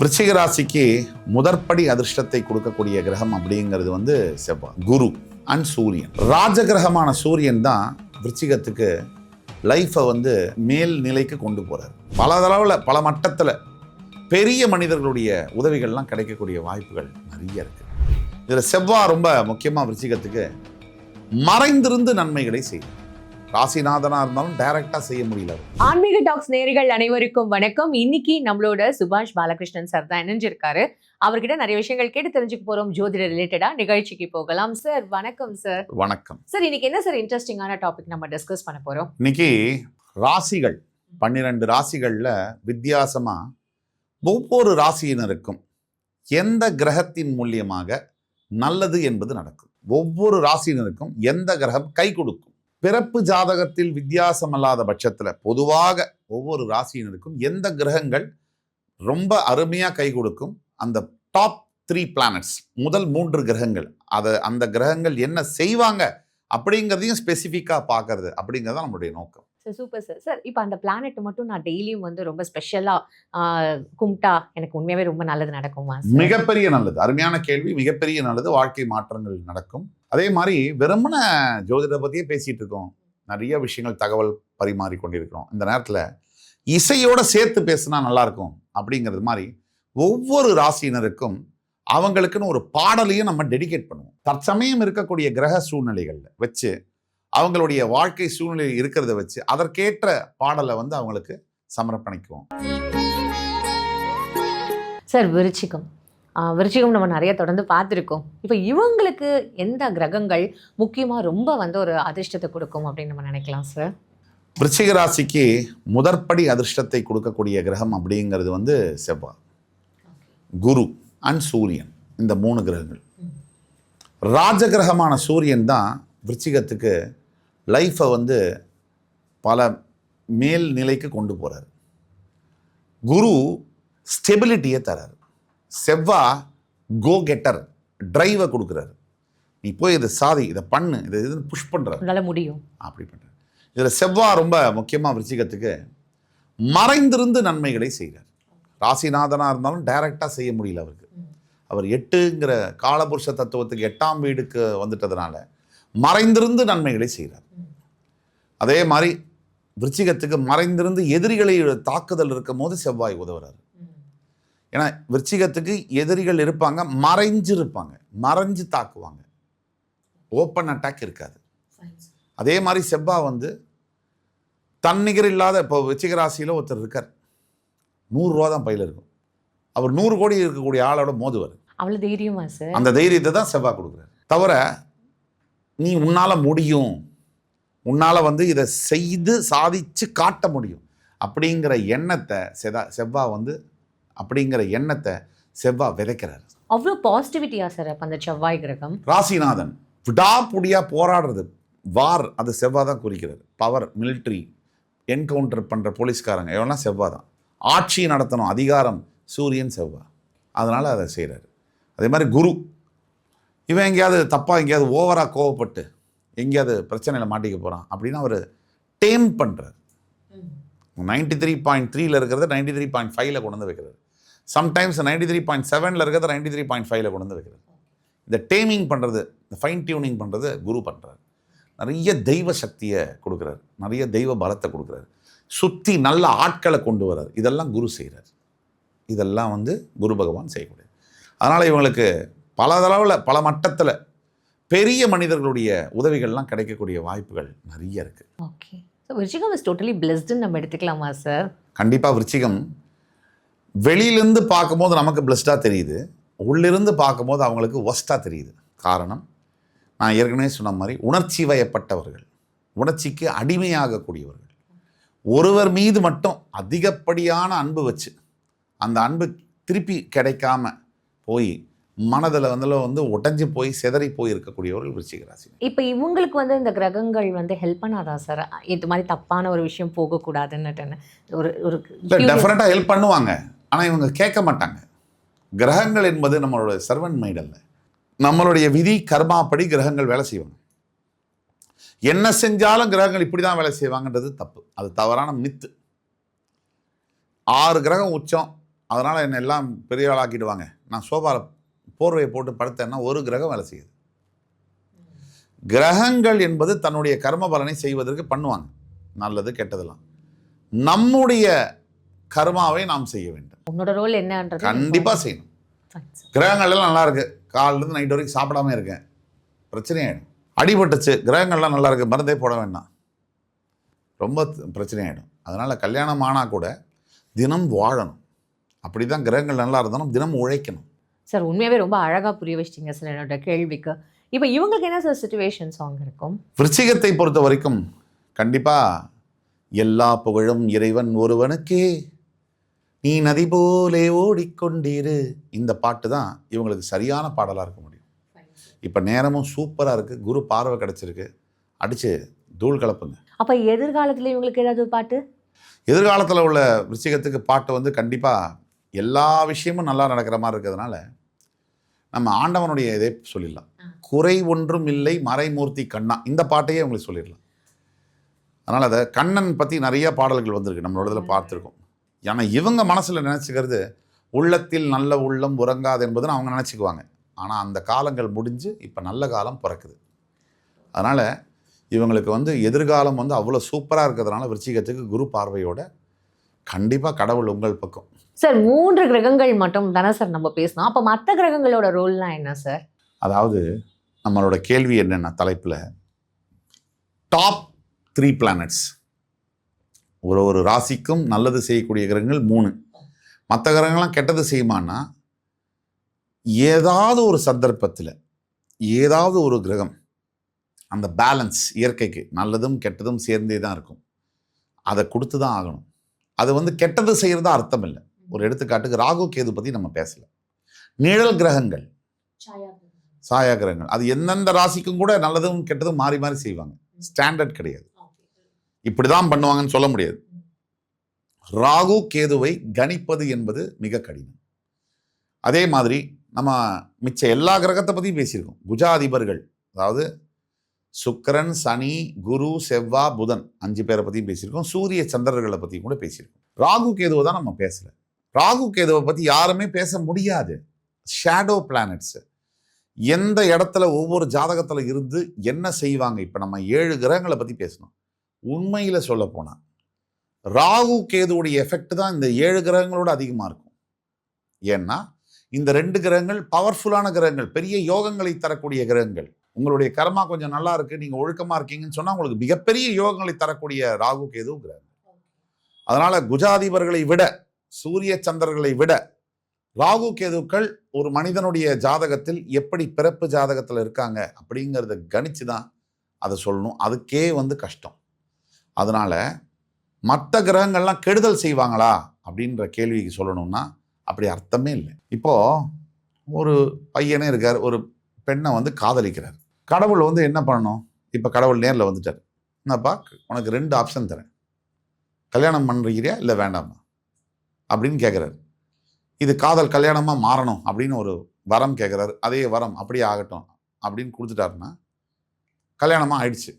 விருச்சிக ராசிக்கு முதற்படி அதிர்ஷ்டத்தை கொடுக்கக்கூடிய கிரகம் அப்படிங்கிறது வந்து செவ்வாய், குரு அண்ட் சூரியன். ராஜகிரகமான சூரியன் தான் விருச்சிகத்துக்கு லைஃப்பை வந்து மேல் நிலைக்கு கொண்டு போறாரு. பல தளவில் பல மட்டத்தில் பெரிய மனிதர்களுடைய உதவிகள்லாம் கிடைக்கக்கூடிய வாய்ப்புகள் நிறைய இருக்கு. இதில் செவ்வாய் ரொம்ப முக்கியமாக விருச்சிகத்துக்கு மறைந்திருந்து நன்மைகளை செய்யும். ராசிநாதனா இருந்தாலும் டைரக்டா செய்ய முடியல. ஆன்மீக டாக்ஸ் நேயர்கள் அனைவருக்கும் வணக்கம். இன்னைக்கு நம்மளோட சுபாஷ் பாலகிருஷ்ணன் சார் தான் இணைஞ்சிருக்காரு. அவர்கிட்ட நிறைய விஷயங்கள் கேட்டு தெரிஞ்சுக்க போறோம் ஜோதிட ரிலேட்டடா. நிகழ்ச்சிக்கு போகலாம். சார் வணக்கம். சார் வணக்கம். சார் இன்னைக்கு என்ன சார் இன்ட்ரெஸ்டிங்கான டாபிக் நம்ம டிஸ்கஸ் பண்ண போறோம்? இன்னைக்கு ராசிகள் 12 ராசிகள்ல வித்தியாசமா ஒவ்வொரு ராசியினருக்கும் எந்த கிரகத்தின் மூலியமாக நல்லது என்பது நடக்கும். ஒவ்வொரு ராசியினருக்கும் எந்த கிரகம் கை கொடுக்கும். பிறப்பு ஜாதகத்தில் வித்தியாசம் அல்லாத பட்சத்தில் பொதுவாக ஒவ்வொரு ராசியினருக்கும் எந்த கிரகங்கள் ரொம்ப அருமையாக கை கொடுக்கும், அந்த டாப் 3 பிளானட்ஸ், முதல் 3 கிரகங்கள், அந்த கிரகங்கள் என்ன செய்வாங்க அப்படிங்கிறதையும் ஸ்பெசிஃபிக்காக பார்க்கறது அப்படிங்கிறது நம்மளுடைய நோக்கம். Sir super sir. சார் இப்போ அந்த பிளானட் மட்டும் நான் டெய்லியும் வந்து ரொம்ப ஸ்பெஷலாக கும்பிட்டா எனக்கு உண்மையாகவே ரொம்ப நல்லது நடக்குமா? மிகப்பெரிய நல்லது. அருமையான கேள்வி. மிகப்பெரிய நல்லது. வாழ்க்கை மாற்றங்கள் நடக்கும். அதே மாதிரி வெறுமன ஜோதிட பற்றியே பேசிகிட்டு இருக்கோம், நிறைய விஷயங்கள் தகவல் பரிமாறி கொண்டிருக்கிறோம். இந்த நேரத்தில் இசையோட சேர்த்து பேசினா நல்லாயிருக்கும் அப்படிங்கிறது மாதிரி ஒவ்வொரு ராசியினருக்கும் அவங்களுக்குன்னு ஒரு பாடலையும் நம்ம டெடிகேட் பண்ணுவோம். தற்சமயம் இருக்கக்கூடிய கிரக சூழ்நிலைகளில் வச்சு அவங்களுடைய வாழ்க்கை சூழ்நிலை இருக்கிறத வச்சு அதற்கேற்ற பாடலை வந்து அவங்களுக்கு சமர்ப்பணிக்குவோம். சார் விருச்சிகம் நம்ம நிறைய தொடர்ந்து பார்த்துருக்கோம். இப்போ இவங்களுக்கு எந்த கிரகங்கள் முக்கியமாக ரொம்ப வந்து ஒரு அதிர்ஷ்டத்தை கொடுக்கும் அப்படின்னு நம்ம நினைக்கலாம் சார்? விருச்சிக ராசிக்கு முதற்படி அதிர்ஷ்டத்தை கொடுக்கக்கூடிய கிரகம் அப்படிங்கிறது வந்து செவ்வாய், குரு அண்ட் சூரியன். இந்த 3 கிரகங்கள். ராஜகிரகமான சூரியன் தான் விருச்சிகத்துக்கு லைஃப்பை வந்து பல மேல் நிலைக்கு கொண்டு போகிறார். குரு ஸ்டெபிலிட்டியை தரார். செவ்வாய் கோ கெட்டர், டிரைவை கொடுக்குறாரு. நீ போய் இதை சாதி, இதை பண்ணு, இதை இதுன்னு புஷ் பண்ணுறாரு, முடியும் அப்படி பண்ணுறாரு. இதில் செவ்வாய் ரொம்ப முக்கியமாக விருச்சிகத்துக்கு மறைந்திருந்து நன்மைகளை செய்கிறார். ராசிநாதனாக இருந்தாலும் டைரக்டாக செய்ய முடியல அவருக்கு. அவர் 8ங்கிற காலபுருஷ தத்துவத்துக்கு 8ஆம் வீடுக்கு வந்துட்டதுனால மறைந்திருந்து நன்மைகளை செய்கிறார். அதே மாதிரி விருச்சிகத்துக்கு மறைந்திருந்து எதிரிகளை தாக்குதல் இருக்கும் போது செவ்வாய் உதவுறாரு. ஏன்னா விருச்சிகத்துக்கு எதிரிகள் இருப்பாங்க, மறைஞ்சு தாக்குவாங்க, ஓப்பன் அட்டாக் இருக்காது. அதே மாதிரி செவ்வாய் வந்து தன்னிகர் இல்லாத, இப்போ விருச்சிக ராசியில் ஒருத்தர் இருக்கார், 100 ரூபா தான் பையில் இருக்கும், அவர் 100 கோடி இருக்கக்கூடிய ஆளோட மோதுவார். அவ்வளோ தைரியமா சார்? அந்த தைரியத்தை தான் செவ்வாய் கொடுக்குறாரு. தவிர நீ உன்னால் முடியும், உன்னால் வந்து இதை செய்து சாதிச்சு காட்ட முடியும் அப்படிங்கிற எண்ணத்தை செவ்வாய் விதைக்கிறார். அவ்வளோ பாசிட்டிவிட்டியா சார் அப்போ அந்த செவ்வாய் கிரகம்? ராசிநாதன் விடாப்புடியாக போராடுறது, வார், அது செவ்வாய் தான் குறிக்கிறது. பவர், மிலிட்ரி, என்கவுண்டர் பண்ணுற போலீஸ்காரங்க எவ்வளோனா செவ்வாய் தான். ஆட்சி நடத்தணும், அதிகாரம், சூரியன் செவ்வாய், அதனால் அதை செய்கிறாரு. அதே மாதிரி குரு, இவன் எங்கேயாவது தப்பாக எங்கேயாவது ஓவராக கோவப்பட்டு எங்கேயாவது பிரச்சனையில் மாட்டிக்க போகிறான் அப்படின்னா அவர் டேம் பண்ணுறார். 93.3 இருக்கிறத 93.5 கொண்டு வந்து வைக்கிறார். சம்டைம்ஸ் 93.7 இருக்கிறத 93.5 கொண்டு வந்து வைக்கிறார். இந்த டேமிங் பண்ணுறது, இந்த ஃபைன் டியூனிங் பண்ணுறது குரு பண்ணுறாரு. நிறைய தெய்வ சக்தியை கொடுக்குறாரு, நிறைய தெய்வ பலத்தை கொடுக்குறாரு, சுற்றி நல்ல ஆட்களை கொண்டு வர்றார். இதெல்லாம் குரு செய்கிறார். இதெல்லாம் வந்து குரு பகவான் செய்யக்கூடியது. அதனால் இவங்களுக்கு பல தளவில் பல மட்டத்தில் பெரிய மனிதர்களுடைய உதவிகள்லாம் கிடைக்கக்கூடிய வாய்ப்புகள் நிறைய இருக்குது. ஓகே, ஸோ விருச்சிகம் இஸ் டோட்டலி பிளெஸ்டுன்னு நம்ம எடுத்துக்கலாமா சார்? கண்டிப்பாக. விருச்சிகம் வெளியிலேருந்து பார்க்கும்போது நமக்கு பிளெஸ்டாக தெரியுது, உள்ளிருந்து பார்க்கும்போது அவங்களுக்கு ஒஸ்ட்டாக தெரியுது. காரணம், நான் ஏற்கனவே சொன்ன மாதிரி உணர்ச்சி வயப்பட்டவர்கள், உணர்ச்சிக்கு அடிமையாகக்கூடியவர்கள். ஒருவர் மீது மட்டும் அதிகப்படியான அன்பு வச்சு அந்த அன்பு திருப்பி கிடைக்காம போய் மனதில் வந்து உடஞ்சி போய் செதறி போய் இருக்கக்கூடியவர்கள் விருச்சிக ராசி. இப்போ இவங்களுக்கு வந்து இந்த கிரகங்கள் வந்து ஹெல்ப் பண்ணாதா சார்? இது மாதிரி தப்பான ஒரு விஷயம் போகக்கூடாதுன்னு ஒரு டெஃபினட்டாக ஹெல்ப் பண்ணுவாங்க. ஆனால் இவங்க கேட்க மாட்டாங்க. கிரகங்கள் என்பது நம்மளோட சர்வன்ட் மைண்ட் அல்ல. நம்மளுடைய விதி கர்மாப்படி கிரகங்கள் வேலை செய்வாங்க. என்ன செஞ்சாலும் கிரகங்கள் இப்படி தான் வேலை செய்வாங்கன்றது தப்பு. அது தவறான மித்து. 6 கிரகம் உச்சம், அதனால் என்னை எல்லாம் பெரிய ஆளாக்கிடுவாங்க. நான் சோபாவில் போர்வையை போட்டு படுத்தேன்னா ஒரு கிரகம் வேலை செய்யுது. கிரகங்கள் என்பது தன்னுடைய கர்ம பலனை செய்வதற்கு பண்ணுவாங்க, நல்லது கெட்டதெல்லாம். நம்முடைய கர்மாவை நாம் செய்ய வேண்டும். உன்னோட ரோல் என்னன்றது கண்டிப்பாக செய்யணும். கிரகங்கள் எல்லாம் நல்லா இருக்கு, காலிலேருந்து நைட் வரைக்கும் சாப்பிடாம இருக்கேன், பிரச்சனையாயிடும். அடிபட்டுச்சு, கிரகங்கள்லாம் நல்லா இருக்கு, மருந்தே போட வேண்டாம், ரொம்ப பிரச்சனையாயிடும். அதனால் கல்யாணம் ஆனால் கூட தினம் வாழணும். அப்படி தான் கிரகங்கள் நல்லா இருந்தாலும் தினம் உழைக்கணும். சார் உண்மையாகவே ரொம்ப அழகாக புரிய வச்சிட்டிங்க சார் என்னோட கேள்விக்கு. இப்போ இவங்களுக்கு என்ன சார் சிச்சுவேஷன் சாங் இருக்கும்? விருச்சிகத்தை பொறுத்த வரைக்கும் கண்டிப்பாக எல்லா புகழும் இறைவன் ஒருவனுக்கே, நீ நதி போலே ஓடிக்கொண்டீரு, இந்த பாட்டு தான் இவங்களுக்கு சரியான பாடலாக இருக்க முடியும். இப்போ நேரமும் சூப்பராக இருக்குது, குரு பார்வை கிடச்சிருக்கு, அடித்து தூள் கலப்புங்க. அப்போ எதிர்காலத்தில் இவங்களுக்கு ஏதாவது பாட்டு? எதிர்காலத்தில் உள்ள விருச்சிகத்துக்கு பாட்டு வந்து கண்டிப்பாக எல்லா விஷயமும் நல்லா நடக்கிற மாதிரி இருக்கிறதுனால நம்ம ஆண்டவனுடைய இதே சொல்லிடலாம். குறை ஒன்றும் இல்லை மறைமூர்த்தி கண்ணா, இந்த பாட்டையே உங்களுக்கு சொல்லிடலாம். அதனால் அதை கண்ணன் பற்றி நிறைய பாடல்கள் வந்திருக்கு, நம்மளோட இதில் பார்த்துருக்கோம். ஏன்னா இவங்க மனசில் நினச்சிக்கிறது உள்ளத்தில் நல்ல உள்ளம் உறங்காது என்பதுன்னு அவங்க நினச்சிக்குவாங்க. ஆனால் அந்த காலங்கள் முடிஞ்சு இப்போ நல்ல காலம் பிறக்குது. அதனால் இவங்களுக்கு வந்து எதிர்காலம் வந்து அவ்வளோ சூப்பராக இருக்கிறதுனால விருச்சிகத்துக்கு குரு பார்வையோட கண்டிப்பாக கடவுள் உங்கள் பக்கம். சார் 3 கிரகங்கள் மட்டும் தானே சார் நம்ம பேசணும், அப்போ மற்ற கிரகங்களோட ரோல்லாம் என்ன சார்? அதாவது நம்மளோட கேள்வி என்னென்ன தலைப்பில் டாப் 3 பிளானட்ஸ், ஒரு ராசிக்கும் நல்லது செய்யக்கூடிய கிரகங்கள் 3. மற்ற கிரகங்கள்லாம் கெட்டது செய்யுமானா ஏதாவது ஒரு சந்தர்ப்பத்தில் ஏதாவது ஒரு கிரகம் அந்த பேலன்ஸ், இயற்கைக்கு நல்லதும் கெட்டதும் சேர்ந்தே தான் இருக்கும், அதை கொடுத்து தான் ஆகணும். அது வந்து கெட்டது செய்கிறதா அர்த்தம் இல்லை. ஒரு எடுத்துக்காட்டுக்கு ராகு கேது பற்றி நம்ம பேசல, நிழல் கிரகங்கள், சாயா கிரகங்கள், அது எந்தெந்த ராசிக்கும் கூட நல்லதும் கெட்டதும் மாறி மாறி செய்வாங்க. ஸ்டாண்டர்ட் கிடையாது, இப்படி தான் பண்ணுவாங்கன்னு சொல்ல முடியாது. ராகு கேதுவை கணிப்பது என்பது மிக கடினம். அதே மாதிரி நம்ம மிச்ச எல்லா கிரகத்தை பற்றியும் பேசியிருக்கோம். குஜாதிபர்கள், அதாவது சுக்கிரன், சனி, குரு, செவ்வாய், புதன் 5 பேரை பற்றியும் பேசியிருக்கோம். சூரிய சந்திரர்களை பற்றியும் கூட பேசியிருக்கோம். ராகு கேதுவை தான் நம்ம பேசல. ராகு கேதுவை பற்றி யாருமே பேச முடியாது. ஷேடோ பிளானட்ஸ், எந்த இடத்துல ஒவ்வொரு ஜாதகத்தில் இருந்து என்ன செய்வாங்க. இப்போ நம்ம 7 கிரகங்களை பற்றி பேசணும். உண்மையில் சொல்ல போனால் ராகு கேதுவுடைய எஃபெக்ட் தான் இந்த 7 கிரகங்களோட அதிகமாக இருக்கும். ஏன்னா இந்த 2 கிரகங்கள் பவர்ஃபுல்லான கிரகங்கள், பெரிய யோகங்களை தரக்கூடிய கிரகங்கள். உங்களுடைய கர்மா கொஞ்சம் நல்லா இருக்கு, நீங்க ஒழுக்கமா இருக்கீங்கன்னு சொன்னா உங்களுக்கு மிகப்பெரிய யோகங்களை தரக்கூடிய ராகு கேது கிரகம். அதனால குஜாதிபர்களை விட, சூரிய சந்திரர்களை விட ராகு கேதுக்கள் ஒரு மனிதனுடைய ஜாதகத்தில் எப்படி பிறப்பு ஜாதகத்தில் இருக்காங்க அப்படிங்கிறத கணிச்சு தான் அதை சொல்லணும். அதுக்கே வந்து கஷ்டம். அதனால மற்ற கிரகங்கள்லாம் கெடுதல் செய்வாங்களா அப்படின்ற கேள்விக்கு சொல்லணும்னா அப்படி அர்த்தமே இல்லை. இப்போ ஒரு பையனே இருக்கார், ஒரு பெண்ணை வந்து காதலிக்கிறார். கடவுள் வந்து என்ன பண்ணணும்? இப்போ கடவுள் நேரில் வந்துட்டார். என்னப்பா, உனக்கு 2 ஆப்ஷன் தரேன், கல்யாணம் பண்ணுறீங்களா இல்லை வேண்டாமா அப்படின்னு கேட்குறாரு. இது காதல் கல்யாணமாக மாறணும் அப்படின்னு ஒரு வரம் கேட்குறாரு. அதே வரம் அப்படியே ஆகட்டும் அப்படின்னு கொடுத்துட்டாருன்னா கல்யாணமாக ஆயிடுச்சு.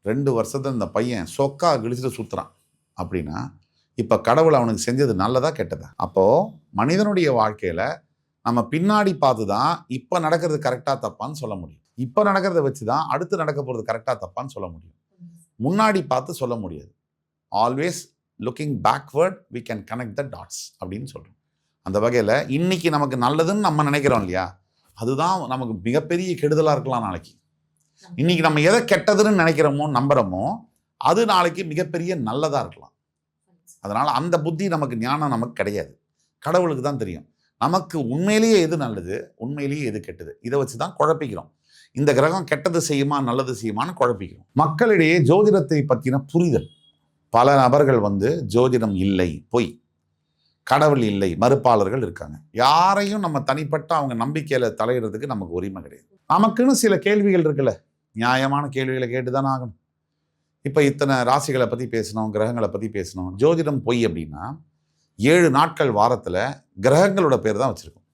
2 வருஷத்துல இந்த பையன் சொக்கா கிழிச்சிட்டு சுற்றுறான் அப்படின்னா இப்போ கடவுள் அவனுக்கு செஞ்சது நல்லதா கெட்டதா? அப்போது மனிதனுடைய வாழ்க்கையில் நம்ம பின்னாடி பார்த்து தான் இப்போ நடக்கிறது கரெக்டாக தப்பான்னு சொல்ல முடியும். இப்போ நடக்கிறத வச்சு தான் அடுத்து நடக்க போகிறது கரெக்டாக தப்பான்னு சொல்ல முடியும். முன்னாடி பார்த்து சொல்ல முடியாது. Always looking backward we can connect the dots அப்படின்னு சொல்கிறோம். அந்த வகையில் இன்னைக்கு நமக்கு நல்லதுன்னு நம்ம நினைக்கிறோம் இல்லையா, அதுதான் நமக்கு மிகப்பெரிய கெடுதலாக இருக்கலாம் நாளைக்கு. இன்னைக்கு நம்ம எதை கெட்டதுன்னு நினைக்கிறோமோ நம்புகிறோமோ அது நாளைக்கு மிகப்பெரிய நல்லதாக இருக்கலாம். அதனால் அந்த புத்தி நமக்கு, ஞானம் நமக்கு கிடையாது. கடவுளுக்கு தான் தெரியும் நமக்கு உண்மையிலேயே எது நல்லது, உண்மையிலேயே எது கெட்டது. இதை வச்சு தான் குழப்பிக்கிறோம். இந்த கிரகம் கெட்டது செய்யுமா நல்லது செய்யுமான்னு குழப்பிக்கிறோம். மக்களிடையே ஜோதிடத்தை பற்றின புரிதல், பல நபர்கள் வந்து ஜோதிடம் இல்லை, பொய், கடவுள் இல்லை, மறுப்பாளர்கள் இருக்காங்க. யாரையும் நம்ம தனிப்பட்ட அவங்க நம்பிக்கையில் தலையிடுறதுக்கு நமக்கு உரிமை கிடையாது. நமக்குன்னு சில கேள்விகள் இருக்குல்ல, நியாயமான கேள்விகளை கேட்டு தானே ஆகணும். இப்போ இத்தனை ராசிகளை பற்றி பேசணும், கிரகங்களை பற்றி பேசணும். ஜோதிடம் பொய் அப்படின்னா 7 நாட்கள் வாரத்தில் கிரகங்களோட பேர் தான் வச்சுருக்கோம்.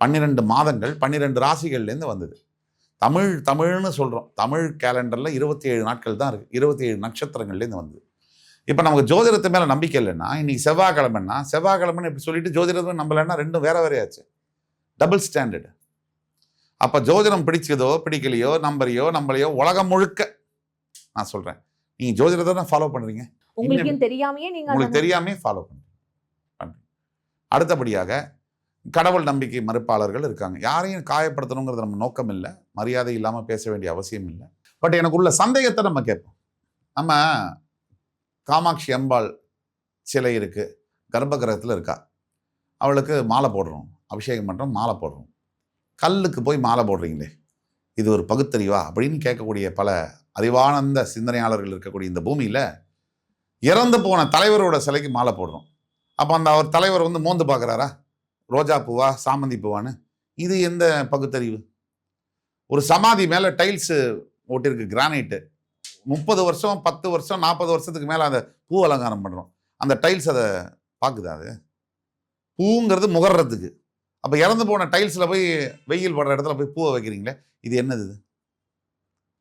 12 மாதங்கள் 12 ராசிகள்லேருந்து வந்தது. தமிழ்னு சொல்கிறோம். தமிழ் கேலண்டரில் 27 நாட்கள் தான் இருக்குது. 27 நட்சத்திரங்கள்லேருந்து வந்தது. இப்போ நமக்கு ஜோதிடத்து மேலே நம்பிக்கை இல்லைன்னா இன்னைக்கு செவ்வாய்க்கிழமைன்னு இப்படி சொல்லிட்டு ஜோதிடத்தை நம்பலைன்னா ரெண்டும் வேற வேறையாச்சு. Double standard. அப்போ ஜோதிடம் பிடிச்சதோ பிடிக்கலையோ நம்பலையோ உலகம் முழுக்க நான் சொல்கிறேன், நீங்கள் ஜோதிடத்தை தான் ஃபாலோ பண்ணுறீங்க. உங்களுக்கு தெரியாமே ஃபாலோ பண்ணுறீங்க. அடுத்தபடியாக கடவுள் நம்பிக்கை மறுப்பாளர்கள் இருக்காங்க. யாரையும் காயப்படுத்தணுங்கிறது நம்ம நோக்கம் இல்லை, மரியாதை இல்லாமல் பேச வேண்டிய அவசியம் இல்லை. பட் எனக்கு உள்ள சந்தேகத்தை நம்ம கேட்போம். நம்ம காமாட்சி அம்பாள் சிலை இருக்கு, கர்ப்ப கிரகத்தில் இருக்கா, அவளுக்கு மாலை போடுறோம், அபிஷேகம் பண்ணுறோம், மாலை போடுறோம். கல்லுக்கு போய் மாலை போடுறீங்களே, இது ஒரு பகுத்தறிவா அப்படின்னு கேட்கக்கூடிய பல அறிவானந்த சிந்தனையாளர்கள் இருக்கக்கூடிய இந்த பூமியில் இறந்து போன தலைவரோட சிலைக்கு மாலை போடுறோம். அப்போ அந்த அவர் தலைவர் வந்து மோந்து பார்க்குறாரா, ரோஜா பூவா சாமந்தி பூவான்னு? இது எந்த பகுத்தறிவு? ஒரு சமாதி மேலே டைல்ஸு ஓட்டிருக்கு, கிரானைட்டு, 30 வருஷம் 10 வருஷம் 40 வருஷத்துக்கு மேலே அந்த பூ அலங்காரம் பண்ணுறோம். அந்த டைல்ஸ் அதை பார்க்குதா? அது பூங்கிறது முகர்றதுக்கு. அப்போ இறந்து போன டைல்ஸில் போய் வெயில் படுற இடத்துல போய் பூவை வைக்கிறீங்களே, இது என்னது? இது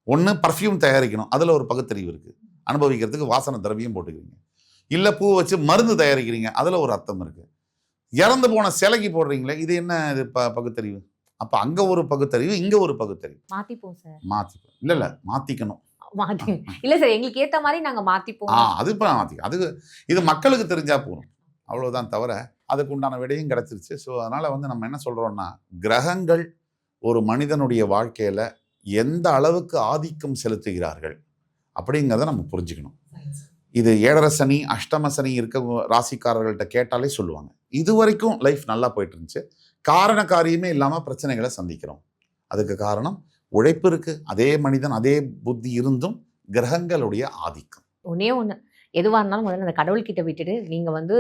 ஒன்று பர்ஃப்யூம் தயாரிக்கணும், அதில் ஒரு பகுத்தறிவு இருக்குது, அனுபவிக்கிறதுக்கு வாசனை திரவியம் போட்டுக்கிறீங்க. இல்லை பூ வச்சு மருந்து தயாரிக்கிறீங்க, அதில் ஒரு அர்த்தம் இருக்குது. இறந்து போன சிலைக்கு போடுறீங்களே, இது என்ன இது பகுத்தறிவு? அப்போ அங்கே ஒரு பகுத்தறிவு, இங்கே ஒரு பகுத்தறிவு. மாற்றிப்போம் சார். மாற்றிப்போம் இல்லை மாற்றிக்கணும். இல்லை சார், எங்களுக்கு ஏற்ற மாதிரி நாங்கள் மாற்றிப்போம். அது இப்போ மாற்றிக்க, அது இது மக்களுக்கு தெரிஞ்சா போகணும், அவ்வளோதான். தவிர அதுக்கு உண்டான விடையும் கிடச்சிருச்சு. ஸோ அதனால் வந்து நம்ம என்ன சொல்கிறோம்னா, கிரகங்கள் ஒரு மனிதனுடைய வாழ்க்கையில் எந்த அளவுக்கு ஆதிக்கம் செலுத்துகிறார்கள் அப்படிங்கிறத நம்ம புரிஞ்சுக்கணும். இது 7.5 சனி, அஷ்டம சனி இருக்க ராசிக்காரர்கள்ட்ட கேட்டாலே சொல்லுவாங்க, இது வரைக்கும் லைஃப் நல்லா போயிட்டு இருந்துச்சு, காரண காரியமே இல்லாமல் பிரச்சனைகளை சந்திக்கிறோம். அதுக்கு காரணம் உழைப்பு இருக்கு, அதே மனிதன் அதே புத்தி இருந்தும் கிரகங்களுடைய ஆதிக்கம். ஒன்னே ஒன்று, எதுவாக இருந்தாலும் முதல்ல அந்த கடவுள்கிட்ட விட்டுட்டு நீங்கள் வந்து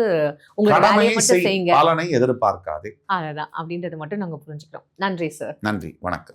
உங்களோட வேலையை மட்டும் செய்யுங்க, பலனை எதிர்பார்க்காதே. அதான் அப்படின்றது மட்டும் நாங்கள் புரிஞ்சுக்கிறோம். நன்றி சார். நன்றி, வணக்கம்.